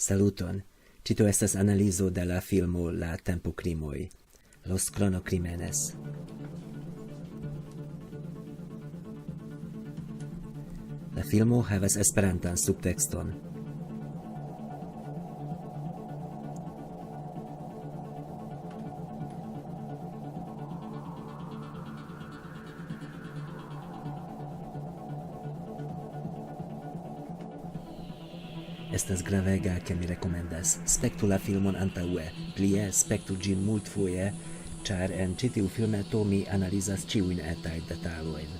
Saluton, cito estas analizo de la filmo La Tempo Crimoi, Los Cronocrímenes. La filmo havas esperantan subtekston. Estas gravega che mi recomendas. Spektu la filmon antaŭe, plie spektu ĝin multfoje, ĉar en ĉi tiu filmeto mi analizas ĉiujn etajn detalojn.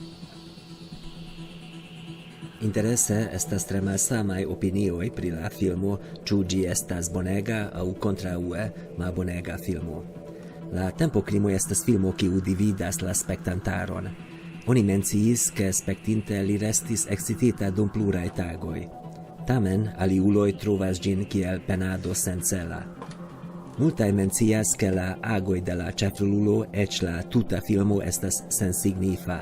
Interese estas tre malsamaj opinioj pri la filmo, ĉu ĝi estas bonega aŭ kontraŭe malbonega filmo. La Tempo Crimoi estas filmo kiu dividas la spektantaron. Oni menciis, ke spektinte li restis excitita dum pluraj tagoj. Tamen aliuloj trovas ĝin kiel penado sencela. Multaj mencias, ke la agoj de la ĉefrolulo eĉ la tuta filmo estas sensignifa.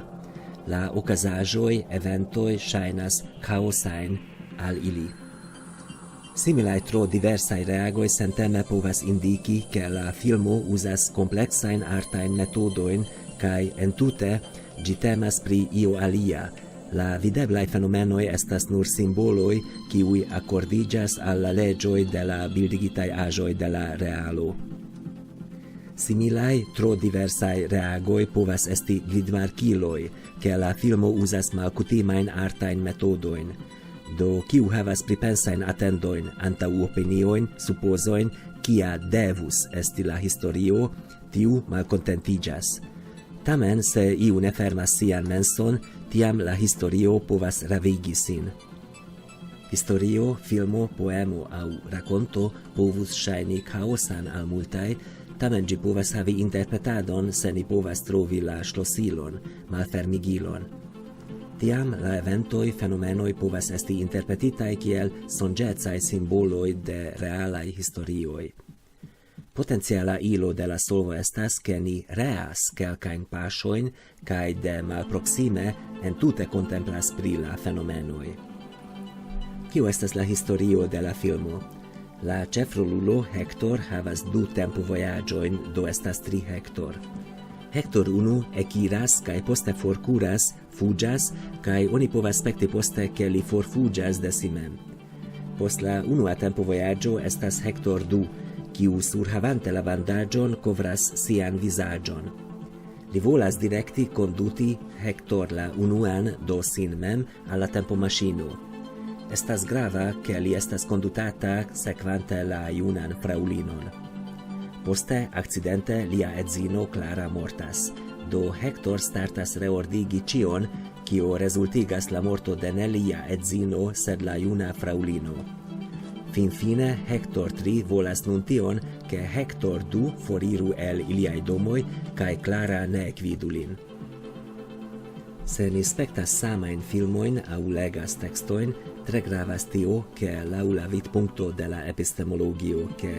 La okazaĵoj, eventoj ŝajnas kaosajn al ili. Similaj tro diversaj reagoj senteme povas indiki, ke la filmo uzas kompleksajn artajn metodojn kaj entute ĝi temas pri io alia. La videblaj fenomenoj estas nur simboloj, kiuj akordiĝas al la leĝoj de la bildigitaj aĵoj de la realo. Similaj, tro diversaj reagoj povas esti gvidmarkiloj, ke la filmo uzas malkutimajn artajn metodojn. Do kiu havas pripensajn atendojn antaŭ opiniojn, supozojn, kia devus esti la historio, tiu malkontentiĝas. Tamen, se iu ne fermas sian menson, tiam la historio povas ravigi sin. Historio, filmo, poemo aŭ rakonto povus ŝajni kaosan al multaj, tamen ĝi povas havi interpretadon, se ni povas trovi la ŝlosilon, malfermigilon. Tiam la eventoj, fenomenoj povas esti interpretitaj kiel sonĝecaj simboloj de realaj historioj. Potenciala ilo de la solvo estas, ke ni reas kelkajn paŝojn kaj de malproksime entute kontemplas pri la fenomenoj. Kio estas la historio de la filmo? La ĉefrolulo Hector havas 2 tempovojaĝojn, do estas 3 Hector. Hector 1 ekiras kaj poste forkuras, fuĝas, kaj oni povas spekti poste, ke li forfuĝas de si mem. Post la unua tempovojaĝo estas Hector 2, kiu surhavante la bandaĝon kovras sian vizaĝon. Li volas direkti konduti Hector la unuan, do sin mem, al la tempomaŝino. Estas grava, ke li estas kondutata sekvante la junan fraŭlinon. Poste, akcidente, lia edzino Clara mortas, do Hector startas reordigi ĉion, kio rezultigas la morto de ne lia edzino, sed la juna fraŭlino. Finfine, Hector 3 volas nun tion, ke Hector 2 foriru el iliaj domoj kaj Clara ne ekvidu lin. Se ni spektas samajn filmojn aŭ legas tekstojn, tre gravas tio, ke laŭ la vidpunkto de la epistemologio, ke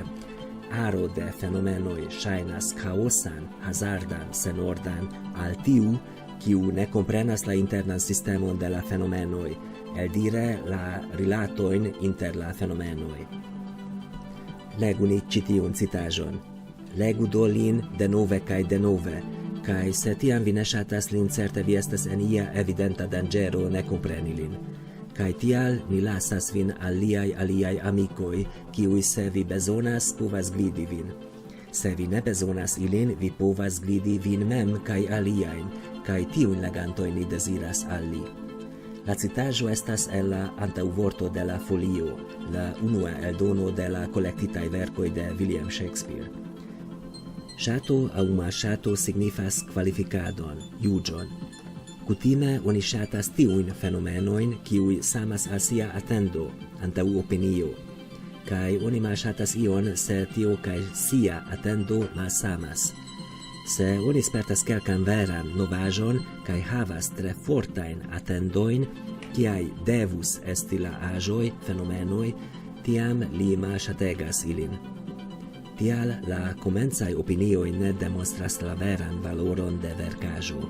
aro de fenomenoj ŝajnas kaosan, hazardan, senordan al tiu, kiu ne komprenas la internan sistemon de la fenomenoj, eldire la rilatojn inter la fenomenoj. Legu ni ĉi tiun citaĵon. Legu do lin denove kaj denove, kaj se tiam vi ne ŝatas lin, certe vi estas en ia evidenta danĝero ne kompreni lin. Kaj tial mi lasas vin al aliaj amikoj, kiuj se vi bezonas povas gvidi vin. Se vi ne bezonas ilin, vi povas gvidi vin mem kaj aliajn, kaj tiujn legantojn ni deziras al li. La citaĵo estas el la antaŭvorto de la Folio, la unua eldono de la kolektitaj verkoj de William Shakespeare. Ŝato aŭ malŝato signifas kvalifikadon, juĝon. Kutime oni ŝatas tiujn fenomenojn, kiuj samas al sia atendo, antaŭ opinio, kaj oni malŝatas ion, se tio kaj sia atendo malsamas. Se oni spertas kelkan veran novaĵon kaj havas tre fortajn atendojn, kiaj devus esti la aĵoj, fenomenoj, tiam li malŝategas ilin. Tial la komencaj opinioj ne demonstras la veran valoron de verkaĵo.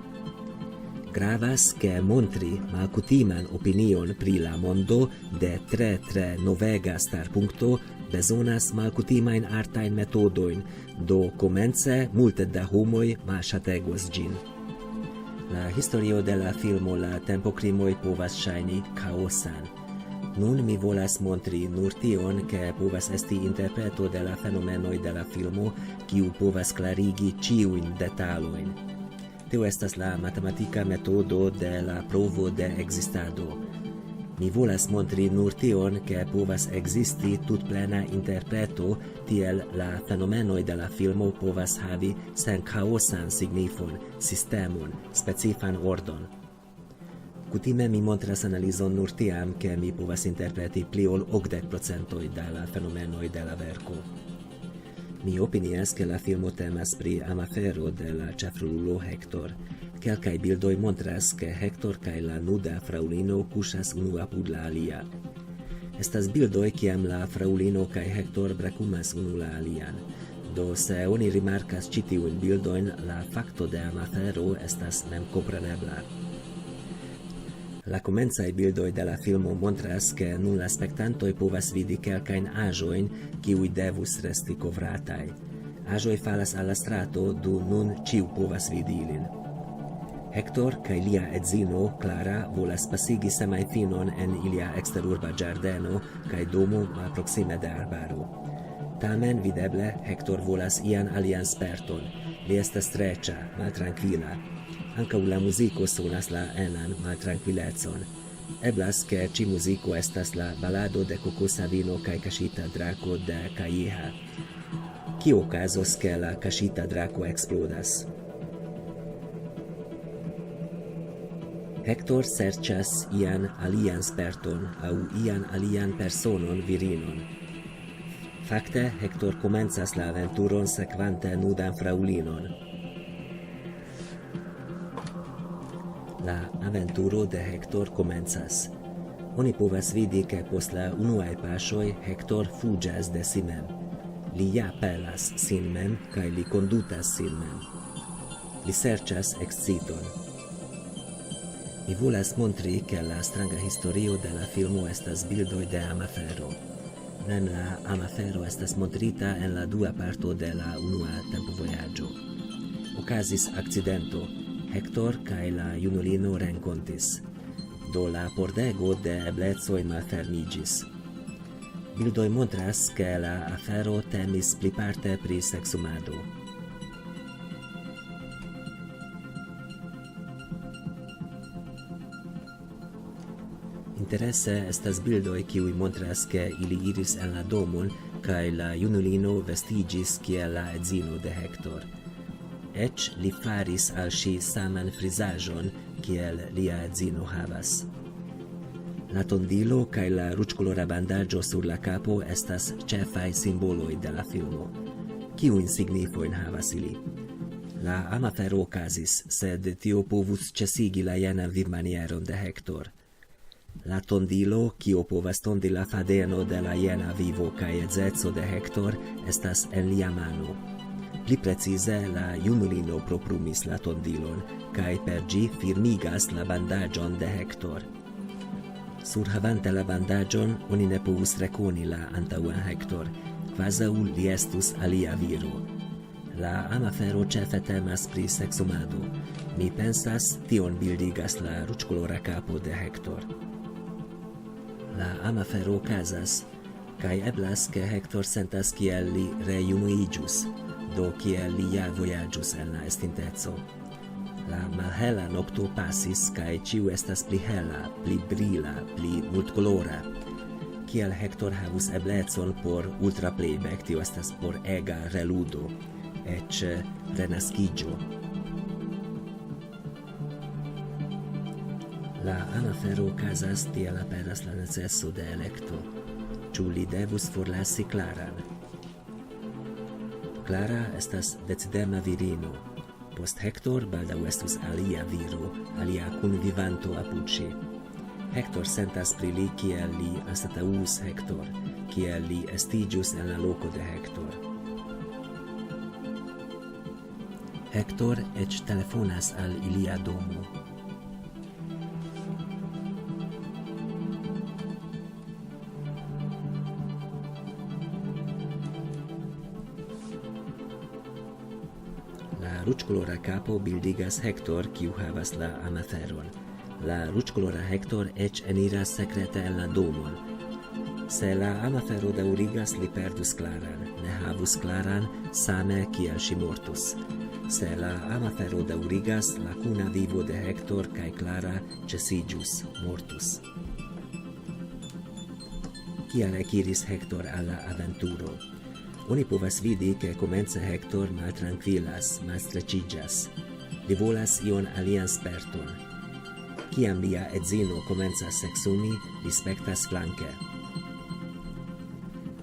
Gravas che montri malkutiman opinion pri la mondo de tre novega starpunkto bezonas malkutimain artain metodojn, do komence multe da homoj malŝategos ĝin. La historio de la filmo La tempokrimoj povas ŝajni kaosan. Nun mi volas montri nur tion, ke povas esti interpreto de la fenomenoj de la filmo, kiu povas klarigi ĉiujn detalojn. Tio estas la matematika metodo de la provo de ekzistado. Mi volas montri nur tion, ke povas ekzisti tutplena interpreto, tiel la fenomenoj de la filmo povas havi senkaosan signifon, sistemon, specifan ordon. Kutime mi montras analizon nur tiam, ke mi povas interpreti pli ol 80% de la fenomenoj de la verko. Mi opinias, ke la filmo temas pri amafero de la ĉefrolulo Hector. Kelkaj bildoj montras, ke Hector kaj la nuda fraŭlino kuŝas unu apud la alia. Estas bildoj, kiam la fraŭlino kaj Hector brakumas unu la alian. Do se oni rimarkas ĉi tiujn bildojn, la fakto de amafero estas memkomprenebla. La komencaj bildoj de la filmo montras, ke nun la spektantoj povas vidi kelkajn aĵojn, kiuj devus resti kovrataj. Aĵoj falas al la strato, do nun ĉiu povas vidi ilin. Hector kaj lia edzino, Clara, volas pasigi semajfinon en ilia eksterurba ĝardeno kaj domo malproksime de arbaro. Tamen videble Hector volas ian alian sperton. Li estas streĉa, maltrankvila. Ankaŭ la muziko sonas la enan maltrankvilecon. Eblas, ke ĉi muziko estas la balado de Koko Savino kaj kaŝita drako de Calleja. Kio okazos, ke la kaŝita drako eksplodas? Hector serĉas ian alian sperton aŭ ian alian personon virinon. Fakte, Hector komencas la aventuron sekvante nudan fraŭlinon. La aventuro de Hector komencas. Oni povas vidi, ke post la unuaj paŝoj Hector fuĝas de si mem. Li ja pelas sin mem kaj li kondutas sin mem. Li serĉas eksciton. Mi volas montri, ke la stranga historio de la filmo estas bildoj de amafero. Mem la amafero estas montrita en la dua parto de la unua tempovojaĝo. Okazis akcidento. Hector kaj la junulino renkontis. Do la pordego de eblecoj malfermiĝis. Bildoj montras, ke la afero temis pliparte pri seksumado. Interese estas bildoj, kiuj montras, ke ili iris en la domon kaj la junulino vestiĝis kiel la edzino de Hector. Eĉ li faris al ŝi saman frizaĵon, kiel lia edzino havas. La tondilo kaj la ruĝkolora bandaĝo sur la kapo estas ĉefaj simboloj de la filmo. Kiujn signifojn havas ili? La amafero okazis, sed tio povus ĉesigi la janan vivmanieron de Hector. La tondilo, kio povas tondi la fadeno de la jena vivo kaj edzeco de Hector, estas en lia mano. Pli precize, la junulino proprumis la tondilon, kaj per ĝi firmigas la bandaĝon de Hector. Surhavante la bandaĝon, oni ne povus rekoni la antaŭan Hector, kvazaŭ li estus alia viro. La amafero ĉefe temas pri seksumado. Mi pensas, tion bildigas la ruĝkolora kapo de Hector. La amafero okazas, kaj eblas, ke Hector sentas kiel li rejunuiĝus, do kiel li ja vojaĝus en la estinteco. La malhela nokto pasis, kaj ĉiu estas pli hela, pli brila, pli multkolora. Kiel Hector havus eblecon por ultraplayback, tio estas por ega reludo, eĉ renaskiĝo. La amafero okazas, tiel aperas la neceso de elekto. Ĉu li devus forlasi Claran? Clara estas decidema virino. Post Hector baldaŭ estus alia viro, alia kunvivanto apud ŝi. Hector sentas pri li kiel li anstataŭus Hector, kiel li estiĝus en la loko de Hector. Hector eĉ telefonas al ilia domo. La ručkolora capo bildigas Hector, kiu havas la amaferon. La ručkolora Hector eĉ eniras sekrete en la domon. Se la amafero daŭrigas, li perdus Claran, ne havus Claran, same kiel ŝi mortus. Se la amafero daŭrigas, la kuna vivo de Hector kaj Clara ĉesiĝus, mortus. Kial ekiris Hector al la aventuro? Oni povas vidi, ke komence Hector maltrankvilas, malstreĉiĝas. Li volas ion alian sperton. Kiam lia edzino komencas seksumi, li spektas flanke.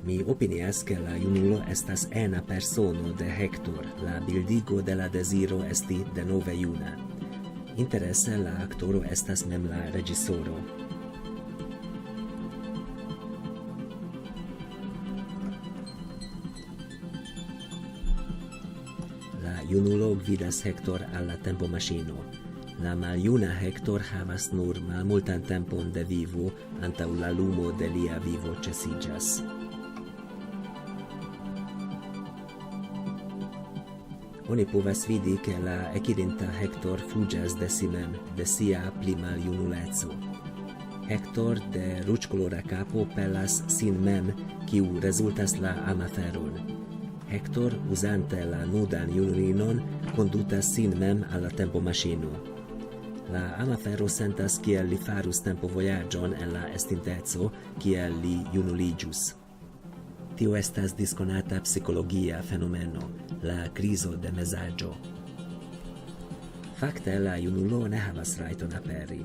Mi opinias, ke la junulo estas ena persono de Hector, la bildigo de la deziro esti denove juna. Interese la aktoro estas mem la reĝisoro. Junulo gvidas Hector al la tempomaŝino. La maljuna Hector havas nur malmultan tempon de vivo antaŭ la lumo de lia vivo ĉesiĝas. Oni povas vidi, ke la ekirinta Hector fuĝas de si mem, de sia pli maljunuleco. Hector de ruĝkolora kapo pelas sin mem, kiu rezultas la amaferon. Hector, uzante la nudan junulinon, kondutas sin mem al la tempomaŝino. La amafero sentas, kiel li farus tempovojaĝon en la estinteco, kiel li junuliĝus. Tio estas diskonata psikologia fenomeno, la krizo de mezaĝo. Fakte la junulo ne havas rajton aperi.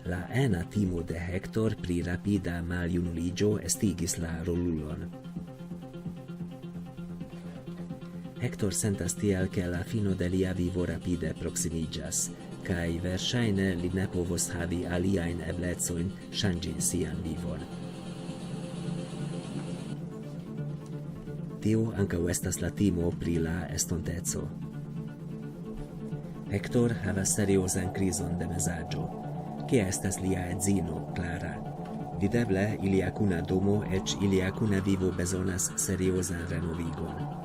La ena timo de Hector pri rapida maljunuliĝo estigis la rolulon. Hector sentas tiel, ke la fino de lia vivo rapide proksimiĝas, kaj verŝajne li ne povos havi aliajn eblecojn ŝanĝi sian vivon. Tio ankaŭ estas la timo pri la estonteco. Hector havas seriozan krizon de mezaĝo. Kie estas lia edzino, Clara? Videble ilia kuna domo eĉ ilia kuna vivo bezonas seriozan renovigon.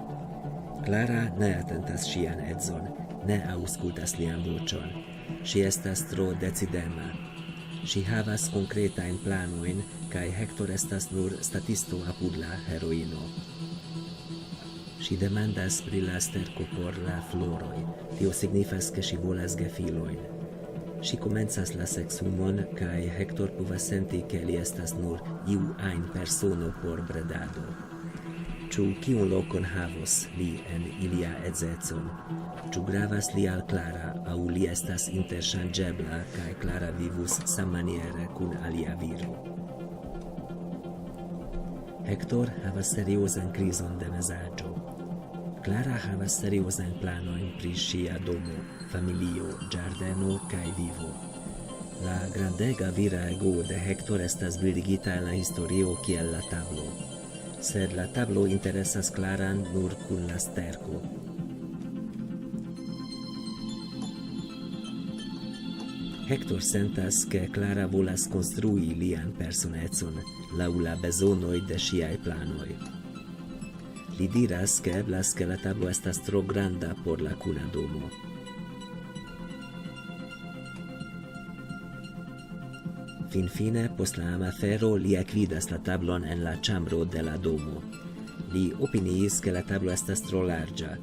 Clara ne atentas ŝian edzon, ne aŭskultas lian voĉon. Ŝi estas tro decidema. Ŝi havas konkretajn planojn, kaj Hector estas nur statisto apud la heroino. Ŝi demandas pri la sterko por la floroj. Tio signifas, ke ŝi volas gefilojn. Ŝi komencas la seksumon, kaj Hector povas senti, ke li estas nur iu ajn persono por bredado. Ĉu kiun lokon havos li en ilia edzecon? Ĉu gravas li al Clara, aŭ li estas interŝanĝebla kaj Clara vivus sammaniere kun alia viro? Hector havas seriozan krizon de mezaĝo. Clara havas seriozajn planojn pri ŝia domo, familio, ĝardeno kaj vivo. La grandega vira ego de Hector estas bildigita en la historio kiel la tablo. Sed la tablo interesas Claran nur kun la sterko. Hector sentas, ke Clara volas konstrui lian personecon laŭ la bezonoj de ŝiaj planoj. Li diras, ke eblas, ke la tablo estas tro granda por la kuna domo. Finfine, post la amafero, li ekvidas la tablon en la ĉambro de la domo. Li opiniis, ke la tablo estas tro larĝa.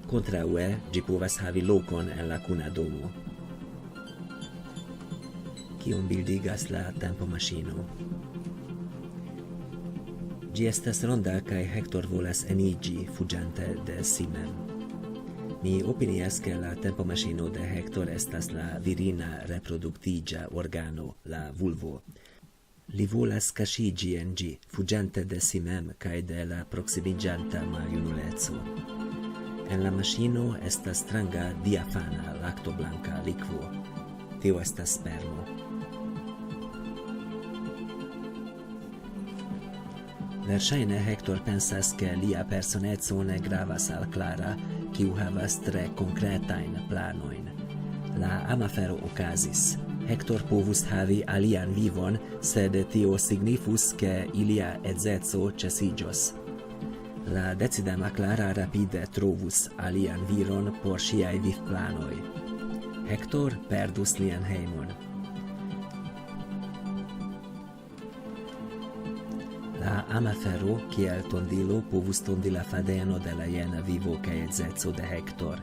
Kontraŭe, ĝi povas havi lokon en la kuna domo. Kion bildigas la tempomaŝino? Ĝi estas ronda kaj Hector volas eniĝi, fuĝante de si mem. Mi opinias, ke la tempomaŝino de Hector estas la virina reproduktiĝa organo, la vulvo. Li volas kaŝiĝi en ĝi, fuĝante de si mem kaj de la proksimiĝanta maljunuleco. En la maŝino estas stranga, diafana, laktoblanka likvo. Tio estas spermo. Verŝajne Hector pensas, ke lia personeco ne gravas al Clara, kiu havas tre konkretajn planojn. La amafero okazis. Hector povus havi alian vivon, sed tio signifus, ke ilia edzeco ĉesiĝos. La decidema Clara rapide trovus alian viron por siai vivplanoi. Hector perdus lian heimon. La amafero, kiel tondilo, povus tondi la fadeno de la jena vivo kaj edzeco de Hector.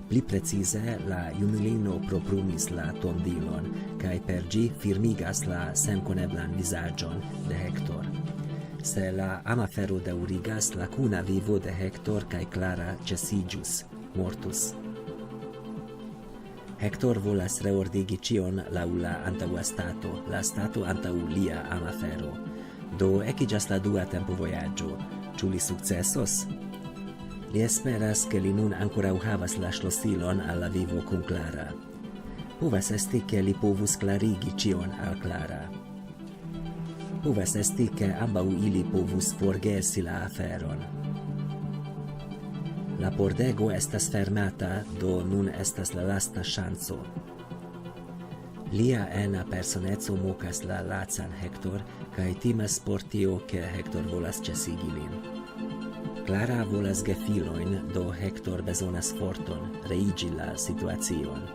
Pli precize, la junulino proprumis la tondilon, kaj per ĝi firmigas la senkoneblan vizaĝon de Hector. Se la amafero daŭrigas, la kuna vivo de Hector kaj Clara ĉesiĝus, mortus. Hector volas reordigi ĉion laŭ la antaŭa stato, la stato antaŭ lia amafero. Do ekiĝas la dua tempovojaĝo. Ĉu li sukcesos? Li esperas, ke li nun ankoraŭ havas la ŝlosilon al la vivo kun Clara. Povas esti, ke li povus klarigi ĉion al Clara. Povas esti, ke ambaŭ ili povus forgesi la aferon. La pordego estas fermata, do nun estas la lasta ŝanco. Lia ena personeco mokas la lacan Hector kaj timas por tio, ke Hector volas ĉesigi lin. Clara volas gefilojn, do Hector bezonas forton, reiĝi la situacion.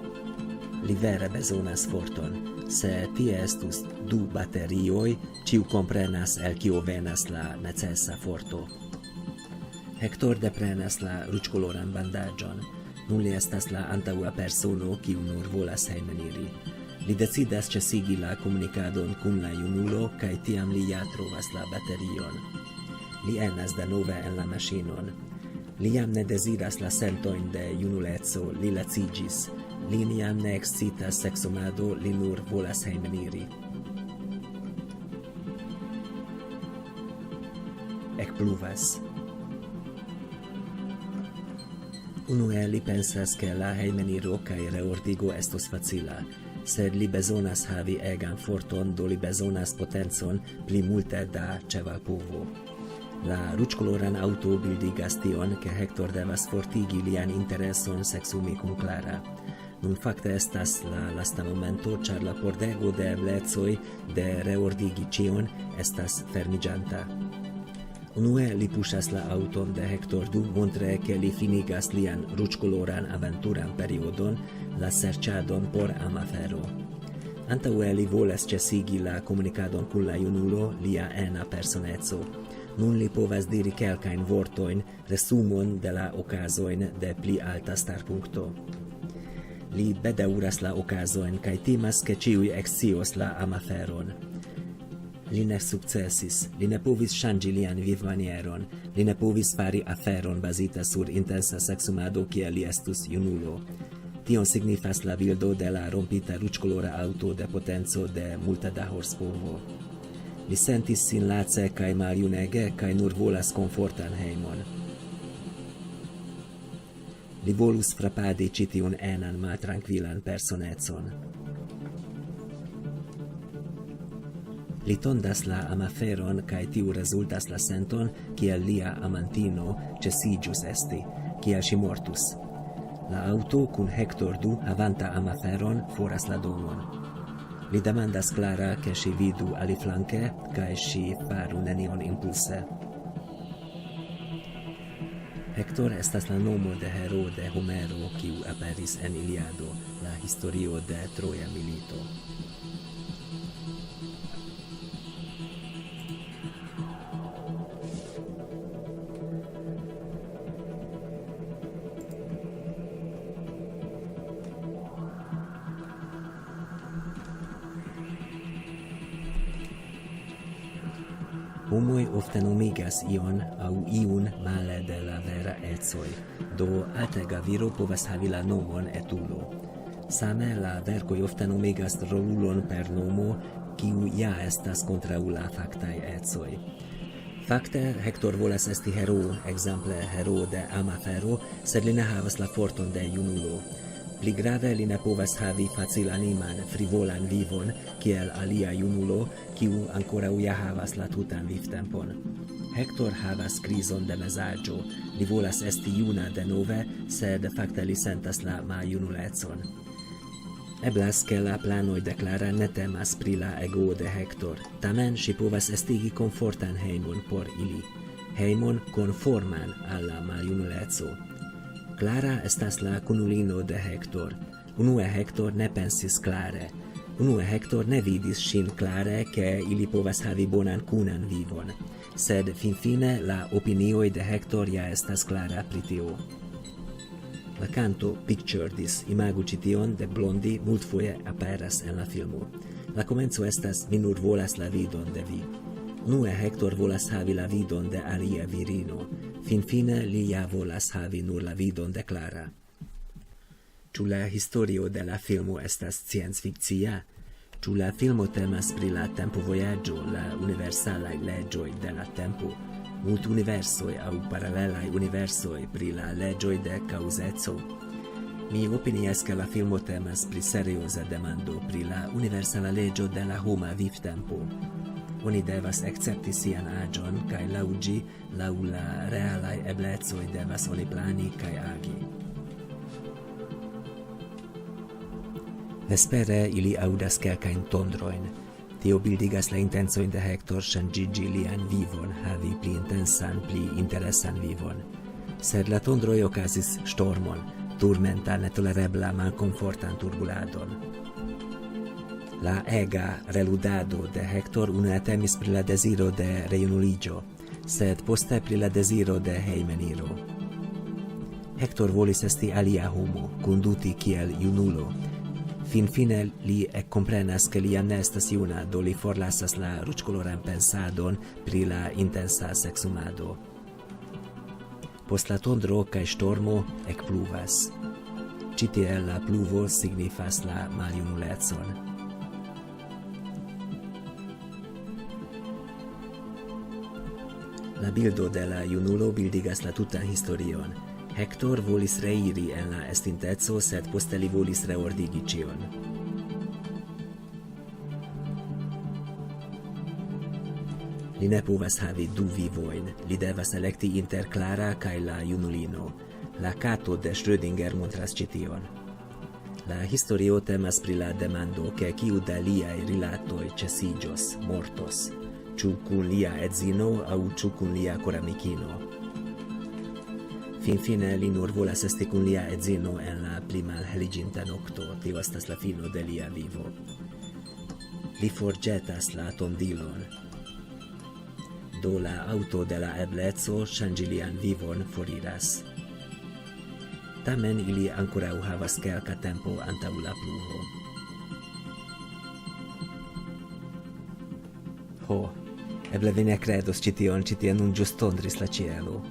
Li vere bezonas forton, se tie estus 2 baterioj, ĉiu komprenas el kio venas la necesa forto. Hector deprenas la ruĝkoloran bandaĝon. Nun li estas la antaŭa persono, kiu nur volas hejmeniri. Li decidas ĉesigi la komunikadon kun la junulo kaj tiam li ja trovas la baterion. Li enas denove en la maŝinon. Li jam ne deziras la sentojn de junuleco, li laciĝis. Li jam ne ekscitas seksumado, li nur volas hejmeniri. Ekpluvas. Unue li pensas, ke la hejmeniro kaj reordigo estos facila, sed li bezonas havi egan forton, do li bezonas potencon pli multe da ĉevalpovo. La ruĝkoloran aŭto bildigas tion, ke Hector devas fortigi lian intereson seksumi kun Clara. Nun fakte estas la lasta momento, ĉar la pordego de eblecoj de reordigi ĉion estas fermiĝanta. Unue li puŝas la aŭton de Hector dum montre, ke li finigas lian ruĝkoloran aventuran periodon, la serĉadon por amafero. Antaŭe li volas ĉesigi la komunikadon kun la junulo, lia ena personeco. Nun li povas diri kelkajn vortojn, resumon de la okazojn de pli alta starpunkto. Li bedaŭras la okazojn kaj timas, ke ĉiuj ekscios la amaferon. Li ne sukcesis, li ne povis ŝanĝi lian vivmanieron, li ne povis fari aferon bazita sur intensa seksumado, kiel li estus junulo. Tion signifas la bildo de la rompita ruĝkolora aŭto de potenco de multe da horsepovo. Li sentis sin lace kaj maljunege kaj nur volas komfortan hejmon. Li volus frapadi ĉi tiun enan maltrankvilan personecon. Li tondas la amaferon kaj tiu rezultas la senton, kiel lia amantino ĉesiĝus esti, kiel ŝi mortus. La aŭto kun Hector du havanta amaferon foras la domon. Li demandas Clara, ke ŝi vidu aliflanke kaj ŝi faru nenion impulse. Hector estas la nomo de heroo de Homero, kiu aperis en Iliado, la historio de Troja milito. Homoj ofte nomigas ion aŭ iun male de la vera ecoj, do altega viro povas havi la nomon etulo. Same la verkoj ofte nomigas rolulon per nomo, kiu ja estas kontraŭ la faktaj ecoj. Fakte, Hector volas esti heroo, ekzemple heroo de amafero, sed li ne havas la forton de junulo. Pli grave li ne povas havi facilaniman, frivolan vivon, kiel alia junulo, kiu ankoraŭ ja havas la tutan vivtempon. Hector havas krizon de mezaĝo, li volas esti juna denove, sed fakte li sentas la maljunulecon. Eblas, ke la planoj de Clara ne temas pri la ego de Hector, tamen ŝi povas estigi komfortan hejmon por ili. Heimon conforman alla maljunuleco. Clara estas la kunulino de Hector. Unue Hector ne pensis klare. Unue Hector ne vidis ŝin klare, ke ili povas havi bonan kunan vivon. Sed finfine la opinioj de Hector ja estas klara pri tio. La canto Picture This, imagu ĉi tion, de Blondi multfoje aperas en la filmo. La komenco estas mi nur volas la vidon de vi. Unue Hector volas havi la vidon de alia virino. Finfine li ja volas havi nur la vidon de Clara. Ĉu la historio de la filmo estas sciencfikcia? Ĉu la filmo temas pri la tempovojaĝo, la universalaj leĝoj de la tempo, multuniversoj aŭ paralelaj universoj pri la leĝoj de kaŭzeco? Mi opinias ke la filmo temas pri serioza demando pri la universala leĝo de la homa vivtempo. Oni devas akcepti sian aĝon kaj laŭ ĝi, laŭ la realaj eblecoj devas oni plani kaj agi. Vespere ili aŭdas kelkajn tondrojn. Tio bildigas la intencojn de Hector ŝanĝiĝi lian vivon, havi pli intensan, pli interesan vivon. Sed la tondroj okazis ŝtormon, turmentan, netolerebla, malkomfortan turbuladon. La ega reludado de Hector unue temis pri la deziro de rejunuliĝo, sed poste pri la deziro de hejmeniro. Hector volis esti alia homo, konduti kiel junulo. Finfine li ekkomprenas, ke li jam ne estas juna, do li forlasas la ruĝkoloran pensadon pri la intensa seksumado. Post la tondro kaj ŝtormo ekpluvas. Ĉi tie la pluvo signifas la maljunulecon. La bildo de la junulo bildigas la tutan historion. Hector volis reiri en la estinteco, sed poste li volis reordigi ĉion. Li ne povas havi du vivojn, li devas elekti inter Clara kaj la junulino. La kato de Schrödinger montras ĉi tion. La historio temas pri la demando, ke kiu da liaj rilatoj ĉesiĝos, mortos, ĉu kun lia edzino aŭ ĉu kun lia koramikino. Finfine li nur volas esti kun lia edzino en la pli malheliĝinta nokto, tio estas la fino de lia vivo. Li forĵetas la tondilon. Do la aŭto de la ebleco ŝanĝi lian vivon foriras. Tamen ili ankoraŭ havas kelka tempo antaŭ la pluvo. Ho, eble vi ne kredos ĉi tion, ĉi tie nun ĵus tondris la ĉielo.